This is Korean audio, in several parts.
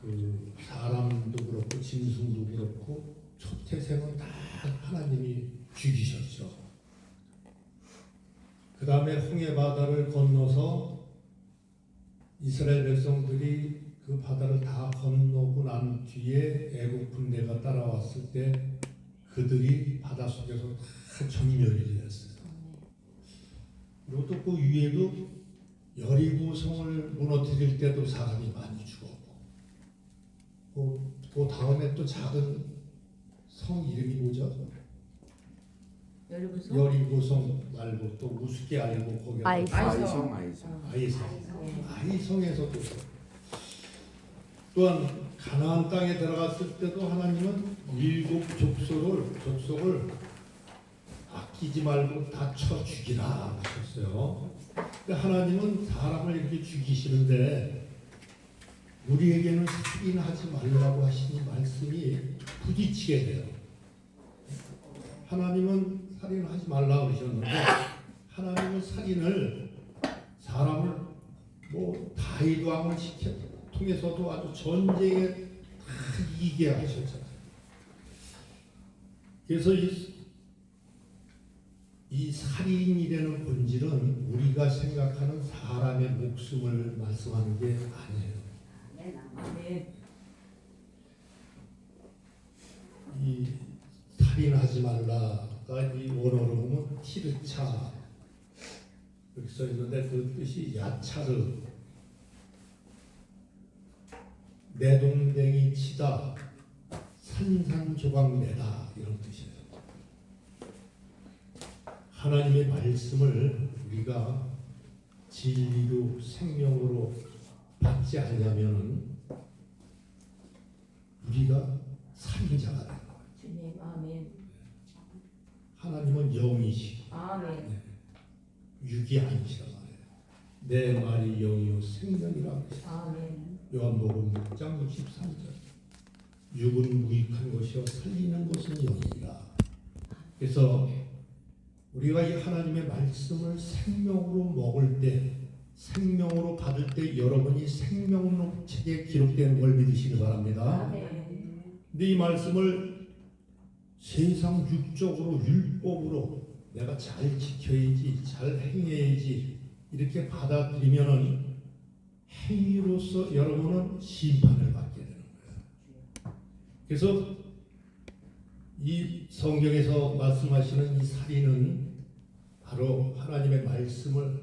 그 사람도 그렇고 짐승도 그렇고 초태생은 다 하나님이 죽이셨죠. 그 다음에 홍해 바다를 건너서 이스라엘 백성들이 그 바다를 다 건너고 난 뒤에 애국 군대가 따라왔을 때 그들이 바닷속에서 다 전멸이 되었어요. 그리고 또 그 위에도 여리고 성을 무너뜨릴 때도 사람이 많이 죽었고, 그 다음에 또 작은 성 이름이 뭐죠? 여리고성 말고 또 우습게 알고 거기 아이성에서도 또한 가나안 땅에 들어갔을 때도 하나님은 7 족속을 아끼지 말고 다 쳐 죽이라 하셨어요. 근데 하나님은 사람을 이렇게 죽이시는데 우리에게는 살인하지 말라고 하시는 말씀이 부딪히게 돼요. 하나님은 살인하지 말라 그러셨는데 하나님은 살인을 사람을 다윗 왕을 통해서도 아주 전쟁에 다 이기게 하셨잖아요. 그래서 이 살인이라는 본질은 우리가 생각하는 사람의 목숨을 말씀하는 게 아니에요. 이 살인하지 말라가 이 원어로 보면 티르차 이렇게 써 있는데 그 뜻이 야차르, 내동댕이 치다, 산산조각 내다 이런 뜻이에요. 하나님의 말씀을 우리가 진리로 생명으로 받지 않으면 우리가 살인자가 되는 거예요. 주님, 아멘. 하나님은 영이시고 육이 아니시라 말해요. 내 말이 영이요 생명이라 그러시죠. 요한복음 6장 63절. 육은 무익한 것이요 살리는 것은 영이라. 그래서 우리가 이 하나님의 말씀을 생명으로 먹을 때, 생명으로 받을 때 여러분이 생명록 책에 기록되는 걸 믿으시기 바랍니다. 근데 이 말씀을 세상 육적으로 율법으로 내가 잘 지켜야지, 잘 행해야지 이렇게 받아들이면은 행위로서 여러분은 심판을 받게 되는 거예요. 그래서 이 성경에서 말씀하시는 이 살인은 바로 하나님의 말씀을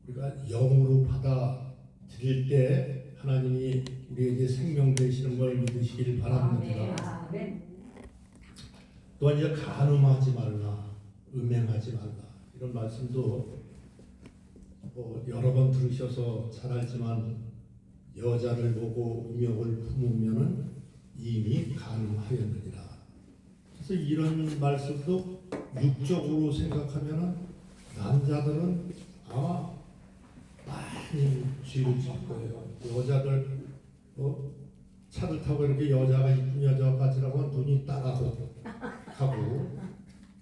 우리가 영으로 받아들일 때 하나님이 우리에게 생명 되시는 걸 믿으시길 바랍니다. 또한 이제 간음하지 말라, 음행하지 말라 이런 말씀도 여러 번 들으셔서 잘 알지만 여자를 보고 음욕을 품으면은 이미 간음하였느니라. 그래서 이런 말씀도 육적으로 생각하면은 남자들은 아마 많이 죄를 질 거예요. 여자들 차를 타고 이렇게 여자가 이쁜 여자가 빠지라고 하면 눈이 따가고 가고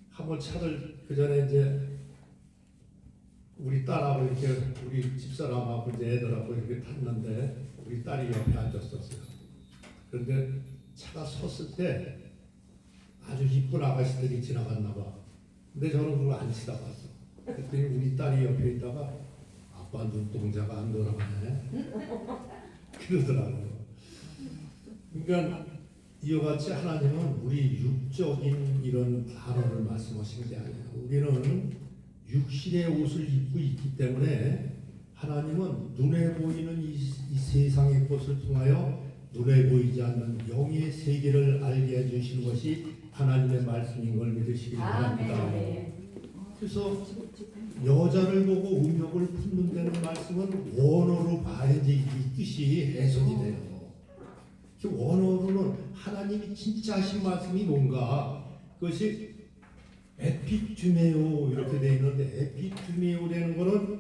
한번 차를 그 전에 이제 우리 딸하고 이렇게 우리 집사람하고 이제 애들하고 이렇게 탔는데 우리 딸이 옆에 앉았었어요. 그런데 차가 섰을 때 아주 이쁜 아가씨들이 지나갔나 봐. 근데 저는 그걸 안 치다봤어. 그랬더니 우리 딸이 옆에 있다가 아빠 눈동자가 안 돌아가네 그러더라고요. 그러니까 이와 같이 하나님은 우리 육적인 이런 단어를 말씀하신 게 아니에요. 우리는 육신의 옷을 입고 있기 때문에 하나님은 눈에 보이는 이 세상의 것을 통하여 눈에 보이지 않는 영의 세계를 알게 해주시는 것이 하나님의 말씀인 걸 믿으시기 바랍니다. 그래서 여자를 보고 음욕을 품는다는 말씀은 원어로 봐야지 이 뜻이 해석이 돼요. 그 원어로는 하나님이 진짜 하신 말씀이 뭔가 그것이 에피투메오 이렇게 되어 있는데 에피투메오라는 거는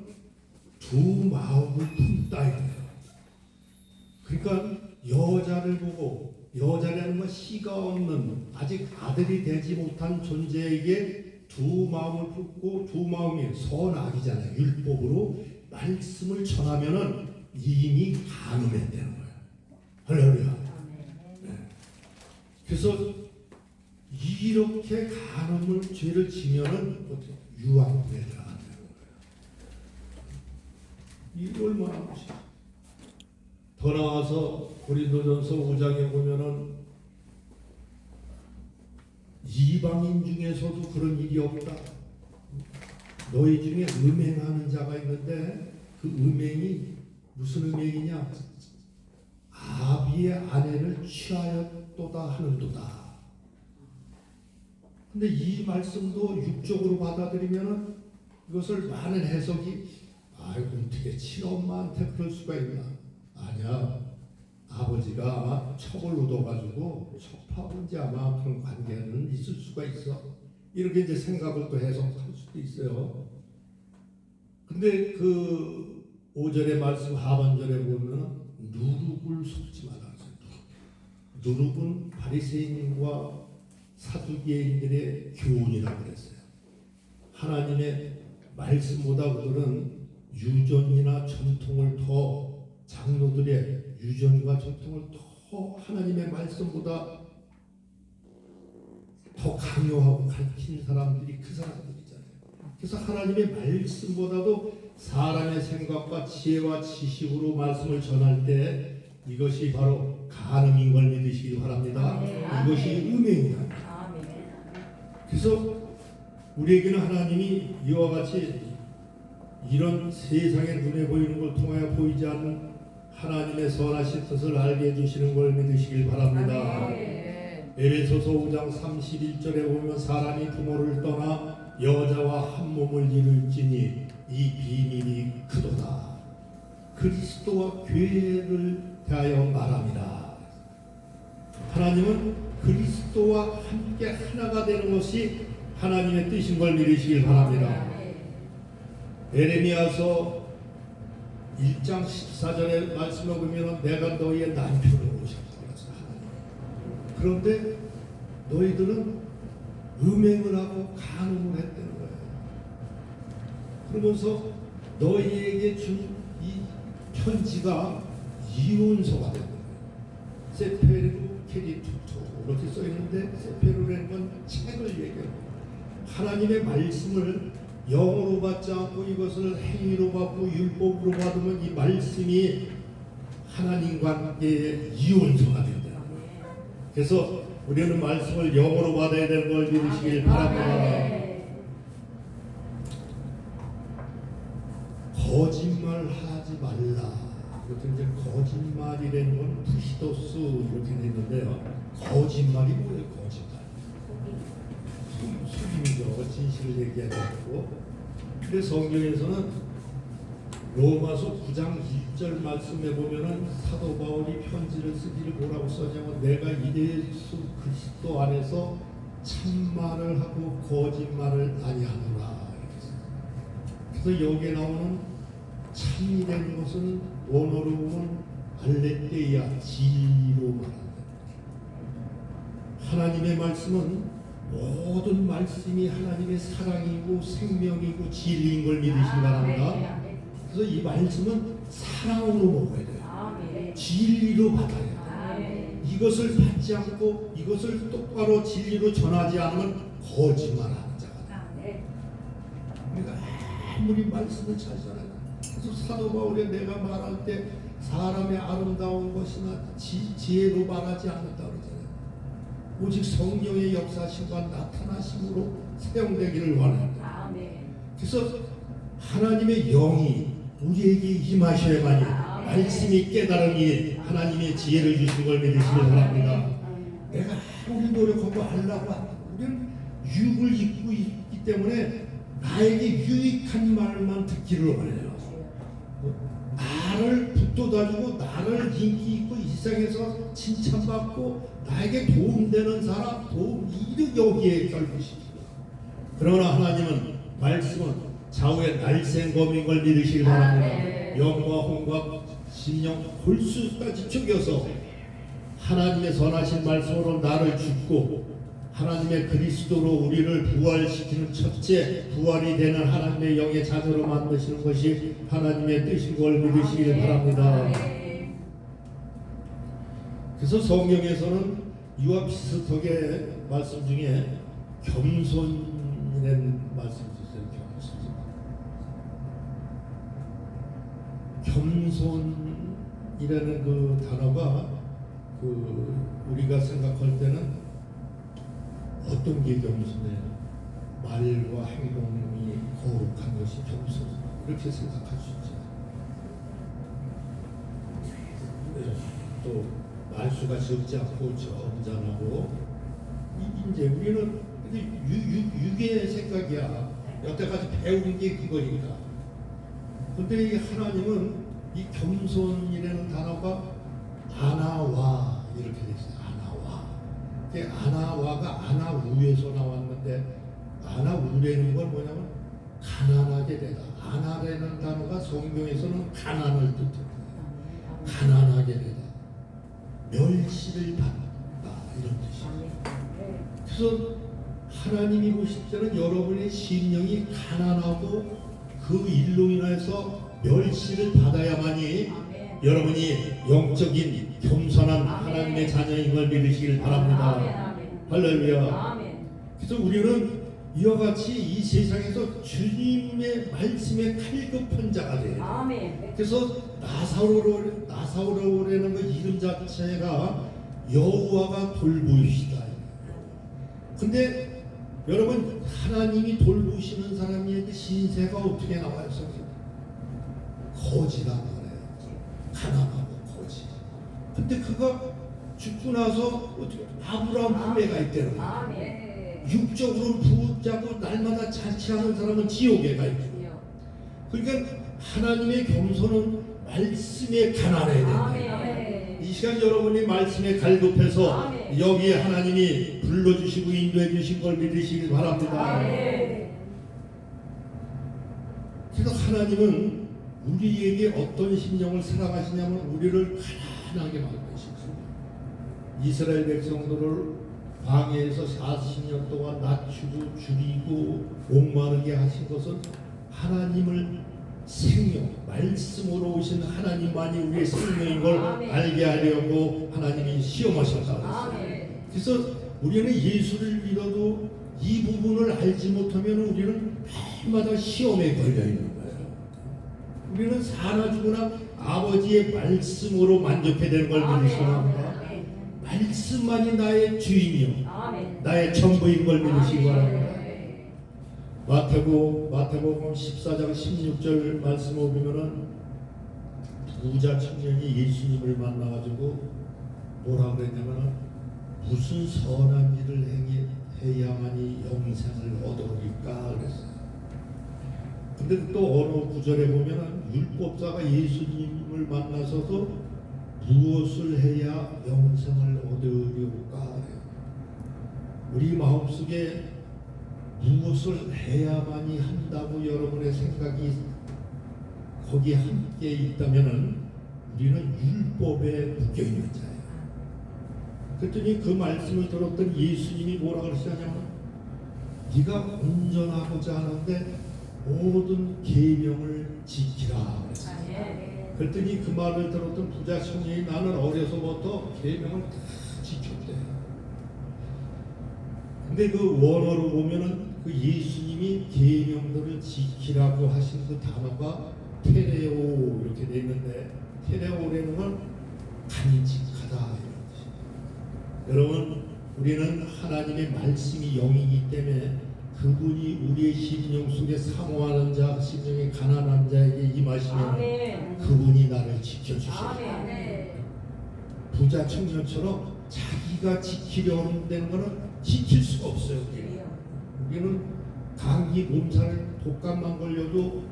두 마음을 품다 이거예요. 그러니까 여자를 보고 여자라는 건 씨가 없는 아직 아들이 되지 못한 존재에게 두 마음을 품고 두 마음이 선악이잖아요. 율법으로 말씀을 전하면은 이미 간음했다는 거예요. 할렐루야. 네. 그래서 이렇게 간음을 죄를 지면은 유황불에 들어간다는 거예요. 이게 얼마나 무시해. 더 나와서 고린도전서 5장에 보면은 이방인 중에서도 그런 일이 없다. 너희 중에 음행하는 자가 있는데 그 음행이 무슨 음행이냐? 아비의 아내를 취하였도다 하는도다. 근데 이 말씀도 육적으로 받아들이면은 이것을 많은 해석이 어떻게 친엄마한테 그럴 수가 있나? 아니야. 아버지가 아마 첩을 얻어가지고 첩하고 이제 아마 그런 관계는 있을 수가 있어. 이렇게 이제 생각을 또 해석할 수도 있어요. 근데 그 5절의 말씀 하반절에 보면 누룩을 속지 말라. 누룩은 바리새인과 사두개인들의 교훈이라고 그랬어요. 하나님의 말씀보다 그들은 유전이나 전통을 더 장로들의 유전과 전통을 더 하나님의 말씀보다 더 강요하고 가르치는 사람들이 그 사람들이잖아요. 그래서 하나님의 말씀보다도 사람의 생각과 지혜와 지식으로 말씀을 전할 때 이것이 바로 간음인 걸 믿으시기 바랍니다. 이것이 음행이야. 그래서 우리에게는 하나님이 이와 같이 이런 세상의 눈에 보이는 걸 통하여 보이지 않는 하나님의 선하신 뜻을 알게 해주시는 걸 믿으시길 바랍니다. 에베소서 5장 31절에 보면 사람이 부모를 떠나 여자와 한 몸을 이룰지니 이 비밀이 크도다. 그리스도와 교회를 대하여 말합니다. 하나님은 그리스도와 함께 하나가 되는 것이 하나님의 뜻인 걸 믿으시길 바랍니다. 에레미야서 1장 14절의 말씀을 보면 내가 너희의 남편으로 오셨다 그랬어요. 그런데 너희들은 음행을 하고 간음을 했다는 거예요. 그러면서 너희에게 준 이 편지가 이혼서가 된 거예요. 세페르 케리투토 이렇게 써 있는데 세페르라는 건 책을 얘기해요. 하나님의 말씀을 영으로 받지 않고 이것을 행위로 받고 율법으로 받으면 이 말씀이 하나님 관계의 이혼서가 된다. 그래서 우리는 말씀을 영으로 받아야 되는 걸 믿으시길 바랍니다. 거짓말하지 말라. 이것도 이제 거짓말이라는 건 푸시도스 이렇게 되는데요. 거짓말이 뭐예요? 거짓말. 속임이죠. 진실을 얘기하지 않고. 근데 성경에서는 로마서 9장 1절 말씀에 보면은 사도 바울이 편지를 쓰기를 뭐라고 써냐면 내가 예수 그리스도 안에서 참말을 하고 거짓말을 아니하노라. 그래서 여기에 나오는 참이라는 것은 원어로 보면 알레테이아 진리로 말한다. 하나님의 말씀은 모든 말씀이 하나님의 사랑이고 생명이고 진리인 걸 믿으시기 바랍니다. 그래서 이 말씀은 사랑으로 먹어야 돼요. 진리로 받아야 돼요. 이것을 받지 않고 이것을 똑바로 진리로 전하지 않으면 거짓말하는 자가 돼요. 우리가 아무리 말씀을 잘 전하는 그래서 사도 바울이 내가 말할 때 사람의 아름다운 것이나 지혜로 말하지 않는다 그러잖아요. 오직 성령의 역사심과 나타나심으로 사용되기를 원한다. 그래서 하나님의 영이 우리에게 임하셔야만이 말씀이 깨달음이 하나님의 지혜를 주신 걸 믿으시기 바랍니다. 내가 아무리 노력하고 하려고 우리는 육을 입고 있기 때문에 나에게 유익한 말만 듣기를 원해요. 나를 붙돋아주고 나를 인기 있고 이 세상에서 칭찬받고 나에게 도움되는 사람 이를 여기에 결부시킵니다. 그러나 하나님은 말씀은 좌우의 날쌘검인 걸 믿으시기 바랍니다. 영과 혼과 심령 골수까지 쪼개서 하나님의 선하신 말씀으로 나를 줍고 하나님의 그리스도로 우리를 부활시키는 첫째 부활이 되는 하나님의 영의 자녀로 만드시는 것이 하나님의 뜻인 걸 믿으시길 바랍니다. 그래서 성경에서는 이와 비슷하게 말씀 중에 겸손이라는 말씀이 있어요. 겸손이라는 그 단어가 우리가 생각할 때는 어떤 게 겸손해요? 말과 행동이 거룩한 것이 겸손, 이렇게 생각할 수 있죠. 네. 또 말수가 적지 않고 점잖하고, 이제 우리는 육의 생각이야. 여태까지 배운 게 그거니까. 근데 이 하나님은 이 겸손이라는 단어가 아나와 이렇게 됐어요. 아나와. 아나와가 아나우에서 나왔는데, 아나우라는 건 뭐냐면 가난하게 되다. 아나라는 단어가 성경에서는 가난을 뜻해요. 가난하게 되다. 멸시를 받다, 이런 뜻이에요. 그래서 하나님이 보실 때는 여러분의 심령이 가난하고 그 일로 인해서 멸시를 받아야만이 여러분이 영적인 겸손한 하나님의 자녀인 걸 믿으시길 바랍니다. 할렐루야. 그래서 우리는 이와 같이 이 세상에서 주님의 말씀에 칼급한 자가 돼요. 그래서 나사로라는 그 이름 자체가 여호와가 돌보시다. 근데 여러분, 하나님이 돌보시는 사람의 그 신세가 어떻게 나와요? 거지라고 그래요. 가난하고 거지. 근데 그가 죽고 나서 아브라함 품에가 있다는 거예요. 육적으로는 부자고 날마다 자취하는 사람은 지옥에 가 있고. 그러니까 하나님의 겸손은 말씀에 가난해야 된다. 이 시간 여러분이 말씀에 갈급해서 여기에 하나님이 불러주시고 인도해 주신 걸 믿으시길 바랍니다. 그래서 하나님은 우리에게 어떤 심령을 사랑하시냐면 우리를 가난하게 만드셨습니다. 이스라엘 백성들을 광야에서 40년 동안 낮추고 줄이고 목마르게 하신 것은 하나님을 생명, 말씀으로 오신 하나님만이 우리의 생명인 걸 알게 하려고 하나님이 시험하셨다. 그래서 우리는 예수를 믿어도 이 부분을 알지 못하면 우리는 날마다 시험에 걸려 있는 거예요. 우리는 사나 죽으나 아버지의 말씀으로 만족해야 되는 걸 믿으시기 바랍니다. 말씀만이 나의 주인이요 나의 전부인 걸 믿으시기 바랍니다. 마태복음 14장 16절 말씀을 보면은 부자 청년이 예수님을 만나가지고 뭐라 그랬냐면은 무슨 선한 일을 해야만이 영생을 얻으리까 그랬어요. 근데 또 어느 구절에 보면은 율법사가 예수님을 만나서도 무엇을 해야 영생을 얻으리까 그래요. 우리 마음속에 무엇을 해야만이 한다고 여러분의 생각이 거기에 함께 있다면은 우리는 율법에 묶여 있는 자예요. 그랬더니 그 말씀을 들었던 예수님이 뭐라 그러시냐면 네가 온전하고자 하는데 모든 계명을 지키라 그랬어요. 그랬더니 그 말을 들었던 부자 청년이 나는 어려서부터 계명을 다 지켰대. 근데 그 원어로 보면은 그 예수님이 계명들을 지키라고 하신 그 단어가 테레오 이렇게 돼 있는데 테레오라는 건 간직하다 이런 뜻이에요. 여러분, 우리는 하나님의 말씀이 영이기 때문에 그분이 우리의 심령 속에 사모하는 자, 심령이 가난한 자에게 임하시면 그분이 나를 지켜주십니다. 부자 청년처럼 자기가 지키려 하는 거는 지킬 수가 없어요. 우리는 감기 몸살 독감만 걸려도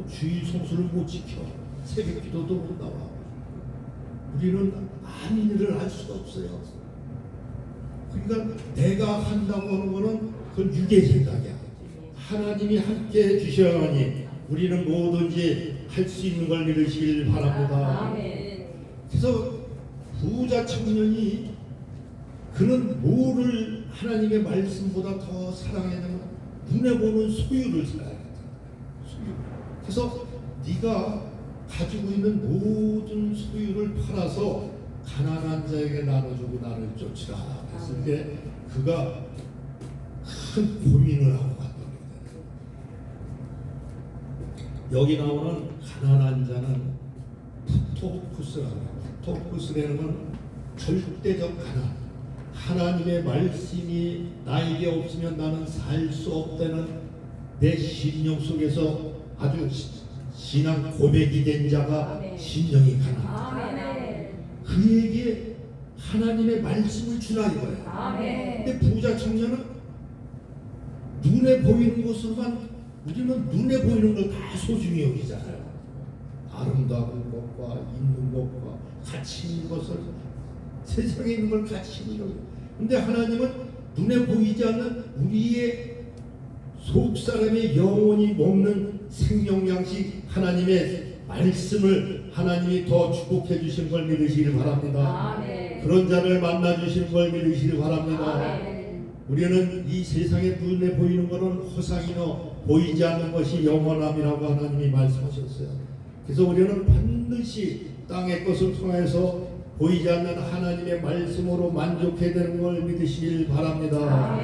주일 성수를 못 지켜. 새벽 기도도 못 나와. 우리는 아무 일을 할 수가 없어요. 그러니까 내가 한다고 하는 거는 그건 육의 생각이야. 하나님이 함께 해주셔야하니 우리는 뭐든지 할 수 있는 걸 믿으시길 바랍니다. 그래서 부자 청년이 그는 뭐를 하나님의 말씀보다 더 사랑했냐면 눈에 보는 소유를 사랑했다. 소유. 그래서 네가 가지고 있는 모든 소유를 팔아서 가난한 자에게 나눠주고 나를 쫓으라 했을 때 그가 큰 고민을 하고 갔던 거예요. 여기 나오는 가난한 자는 푸토쿠스라고 해요. 푸토쿠스라는 건 절대적 가난. 하나님의 말씀이 나에게 없으면 나는 살 수 없다는 내 심령 속에서 아주 신앙 고백이 된 자가 심령이 가난. 그에게 하나님의 말씀을 주라 이거예요. 근데 부자 청년은 눈에 보이는 것으로만, 우리는 눈에 보이는 걸 다 소중히 여기잖아요. 아름다운 것과 있는 것과 가치 있는 것을, 세상에 있는 걸 가치 있는 걸. 근데 하나님은 눈에 보이지 않는 우리의 속사람의 영혼이 먹는 생명양식 하나님의 말씀을 하나님이 더 축복해 주신 걸 믿으시길 바랍니다. 그런 자를 만나 주시는 걸 믿으시길 바랍니다. 우리는 이 세상에 눈에 보이는 것은 허상이요 보이지 않는 것이 영원함이라고 하나님이 말씀하셨어요. 그래서 우리는 반드시 땅의 것을 통해서 보이지 않는 하나님의 말씀으로 만족해야 되는 걸 믿으시길 바랍니다.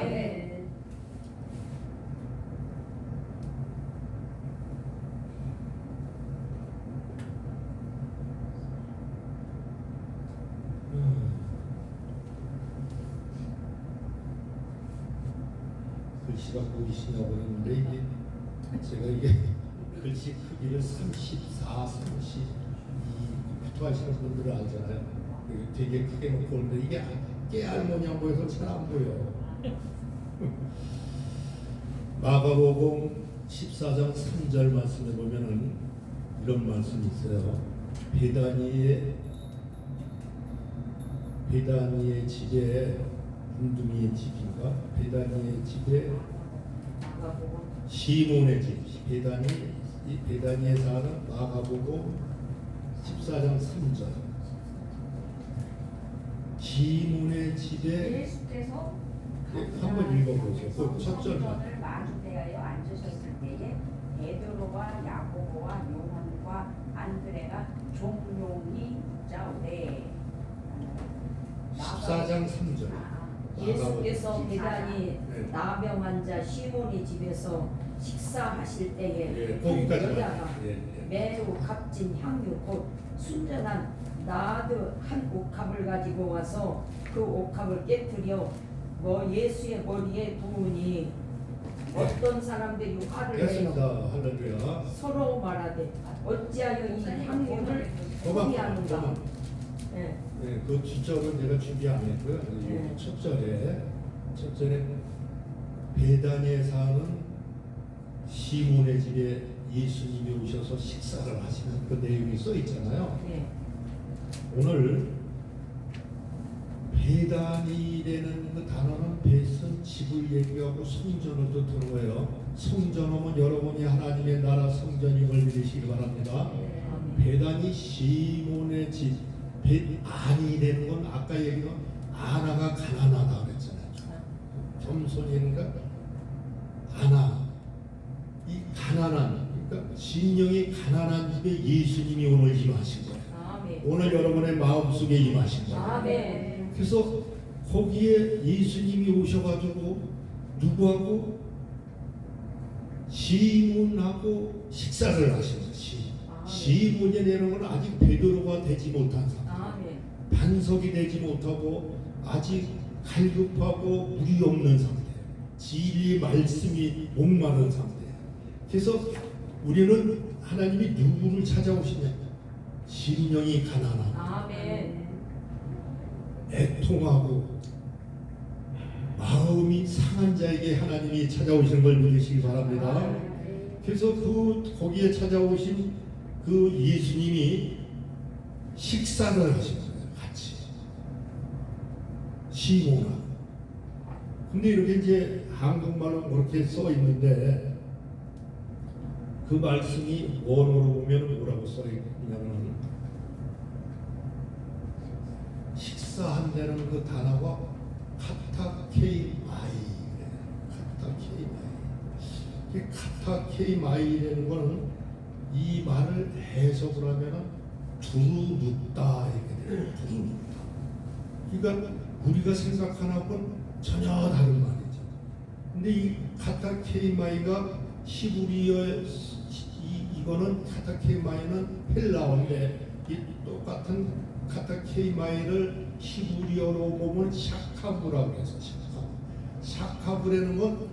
글씨가 보이시냐고 그러는데 이게 제가 이게 글씨 크기를 34, 32부터 하시는 분들은 알잖아요. 되게 크게 놓고 오는데 이게 깨알모냐 보여서 잘 안 보여. 마가복음 14장 3절 말씀에 보면은 이런 말씀이 있어요. 베다니의 집에, 둥둥이의 집인가? 베다니의 집에 시몬의 집, 베다니에 사는 마가복음 14장 3절. 시몬의 집에 예수께서 한번 읽어보세요. 그 첫 절만. 마주대하여 앉으셨을 때에 베드로와 야고보와 요한과 안드레가 종용이 묻자오되 14장 3절. 예수께서 베다니 나병 환자 시몬의 집에서 식사하실 때에 여자가 매우 값진 향유 곧 순전한 나드 한 옥합을 가지고 와서 그 옥합을 깨뜨려 예수의 머리에 부으니 어떤 사람들이 화를 됐습니다. 할렐루야. 서로 말하되 어찌하여 이 향유를 포기하는가. 네, 그 뒷절은 제가 준비 안 했고요. 첫 절에 베다니에 사는 시몬의 집에 예수님이 오셔서 식사를 하시는 그 내용이 써 있잖아요. 오늘 베다니라는 그 단어는 벳은 집을 얘기하고 성전을 뜻하는 거예요. 성전하면 여러분이 하나님의 나라 성전임을 믿으시기 바랍니다. 베다니 시몬의 집, 벳아니라는 건 아까 얘기한 아나가 가난하다 그랬잖아요. 겸손이니까 아나, 이 가난한, 그러니까 심령이 가난한 집에 예수님이 오늘 임하신 거예요. 오늘 여러분의 마음속에 임하신 거예요. 그래서 거기에 예수님이 오셔가지고 누구하고? 시몬하고 식사를 하신 거예요. 시몬이라는 건 아직 베드로가 되지 못한 상태, 반석이 되지 못하고 아직 갈급하고 물이 없는 상태, 진리의 말씀이 목마른 상태. 그래서 우리는 하나님이 누구를 찾아오시냐? 심령이 가난하고 애통하고 마음이 상한 자에게 하나님이 찾아오시는 걸 믿으시기 바랍니다. 그래서 거기에 찾아오신 그 예수님이 식사를 하신 거예요. 같이 시몬아. 근데 이렇게 이제 한국말로 그렇게 써 있는데 그 말씀이 원어로 보면 뭐라고 써 있냐면 식사한다는 그 단어가 카타케이 마이, 카타케이 마이. 이 카타케이 마이라는 거는 이 말을 해석을 하면 두루 눕다 이렇게 돼요. 두루 눕다. 그러니까 우리가 생각하는 건 전혀 다른 말이죠. 근데 이 카타케이마이가 히브리어의 이거는 카타케이마이는 헬라어인데 이 똑같은 카타케이마이를 히브리어로 보면 샤카브라고 해서 샤카브라는 건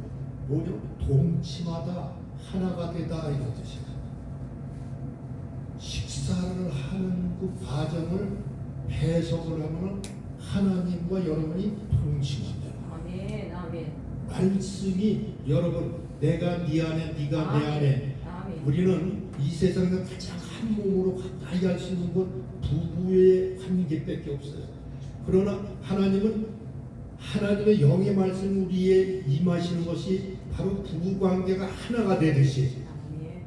뭐죠? 동침하다, 하나가 되다 이런 뜻이에요. 식사를 하는 그 과정을 해석을 하면 하나님과 여러분이 동침한다. 아멘, 아멘. 말씀이 여러분, 내가 네 안에, 네가 내 안에. 아멘. 우리는 이 세상에서 가장 한 몸으로 가까이 할 수 있는 건 부부의 관계밖에 없어요. 그러나 하나님은 하나님의 영의 말씀 우리에 임하시는 것이 바로 부부 관계가 하나가 되듯이 아멘.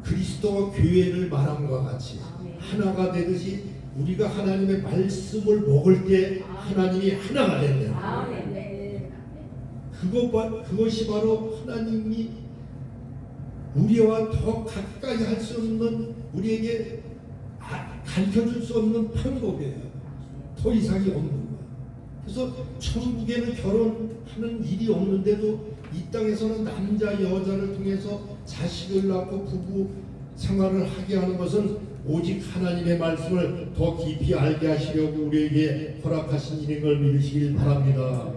그리스도와 교회를 말한 것과 같이 아멘. 하나가 되듯이 우리가 하나님의 말씀을 먹을 때 하나님이 하나가 된다. 아멘. 그것이 바로 하나님이 우리와 더 가까이 할 수 없는, 우리에게 가르쳐줄 수 없는 방법이에요. 더 이상이 없는 거예요. 그래서 천국에는 결혼하는 일이 없는데도 이 땅에서는 남자 여자를 통해서 자식을 낳고 부부 생활을 하게 하는 것은 오직 하나님의 말씀을 더 깊이 알게 하시려고 우리에게 허락하신 일인 걸 믿으시길 바랍니다.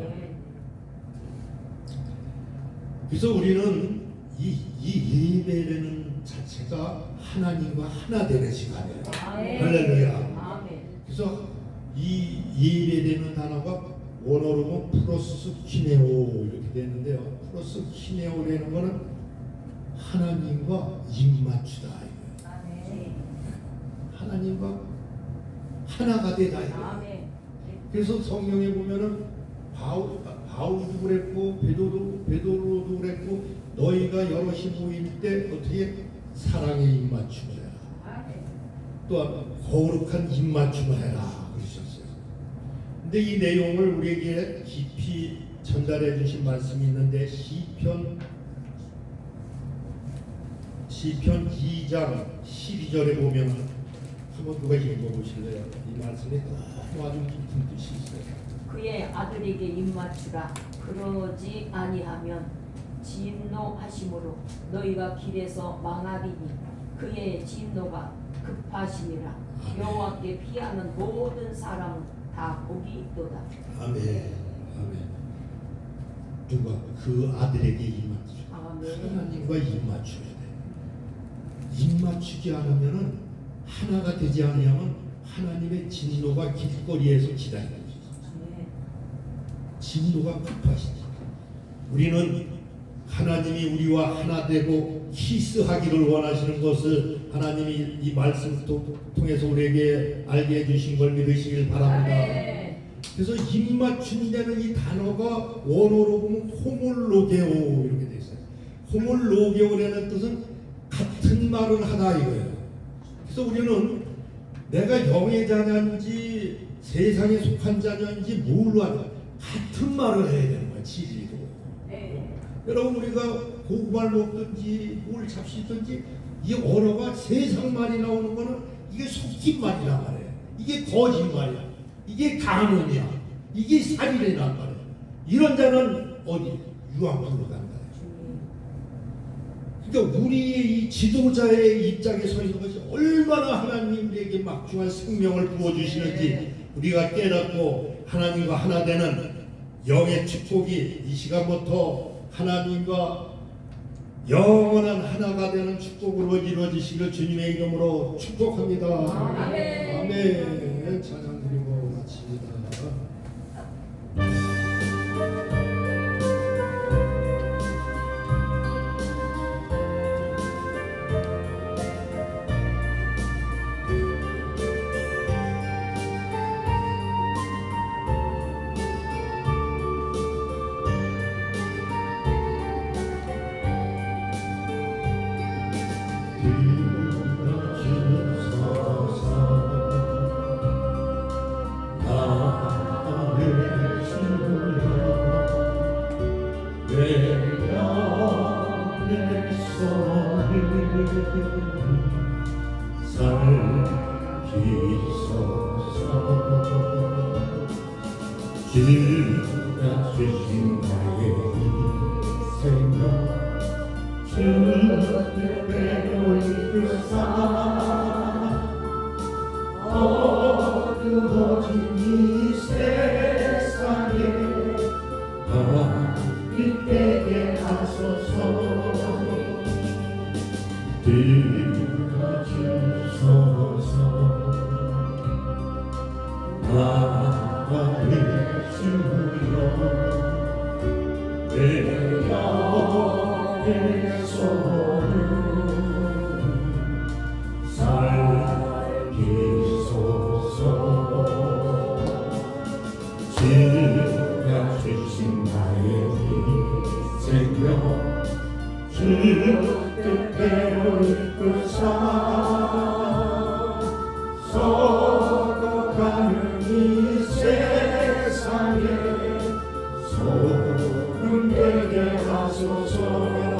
그래서 우리는 이 예배라는 자체가 하나님과 하나 되는 시간이에요. 할렐루야. 그래서 이 예배라는 단어가 원어로 보면 프로스 키네오 이렇게 되는데요. 프로스 키네오라는 거는 하나님과 입맞추다 이거예요. 하나님과 하나가 되다 이거예요. 그래서 성경에 보면은 바울도 그랬고 베드로도 그랬고 너희가 여럿이 모일 때 어떻게 사랑에 입맞추어야 또 거룩한 입맞춤을 해라 그러셨어요. 근데 이 내용을 우리에게 깊이 전달해 주신 말씀이 있는데 시편 2장 12절에 보면 한번 누가 읽어보실래요? 이 말씀에 너무 아주 깊은 뜻이 있어요. 그의 아들에게 입맞추라. 그러지 아니하면 진노하심으로 너희가 길에서 망하리니 그의 진노가 급하심이라. 여호와께 피하는 모든 사람은 다 복이 있도다. 아멘. 아멘. 누가 그 아들에게 입맞추라. 하나님과 입맞춰야 돼. 입맞추지 않으면은 하나가 되지 않으면 하나님의 진노가 길거리에서 기다리는 거죠. 진노가 급하시다. 우리는 하나님이 우리와 하나 되고 키스하기를 원하시는 것을 하나님이 이 말씀을 통해서 우리에게 알게 해주신 걸 믿으시길 바랍니다. 그래서 입맞춘다는 이 단어가 원어로 보면 호몰로게오 이렇게 돼 있어요. 호몰로게오라는 뜻은 같은 말을 하다 이거예요. 그래서 우리는 내가 영의 자녀인지 세상에 속한 자녀인지 뭘로 하냐, 같은 말을 해야 되는 거야. 진리로. 여러분 우리가 고구마를 먹든지 뭘 잡수든지 이 언어가 세상 말이 나오는 거는 이게 속긴 말이란 말이에요. 이게 거짓말이야. 이게 가문이야. 이게 살인이란 말이야. 이런 자는 어디? 유황불로 간다. 그러니까 우리의 이 지도자의 입장에 서 있는 것이 얼마나 하나님이 우리에게 막중한 생명을 부어주시는지 우리가 깨닫고 하나님과 하나 되는 영의 축복이 이 시간부터 하나님과 영원한 하나가 되는 축복으로 이루어지시길 주님의 이름으로 축복합니다. 아멘. 아멘. 찬양 드리고 마칩니다. 주소서 나 주가 주신 나의 생명 주께 올리사 어두워진 이 세상에 빛되게 하소서 들어주소서 나의 주여 내 영의 소원은 살리소서 주가 주신 나의 생명 주 뜻대로 이끌사 서거가는 이 세상에 소문 되게 하소서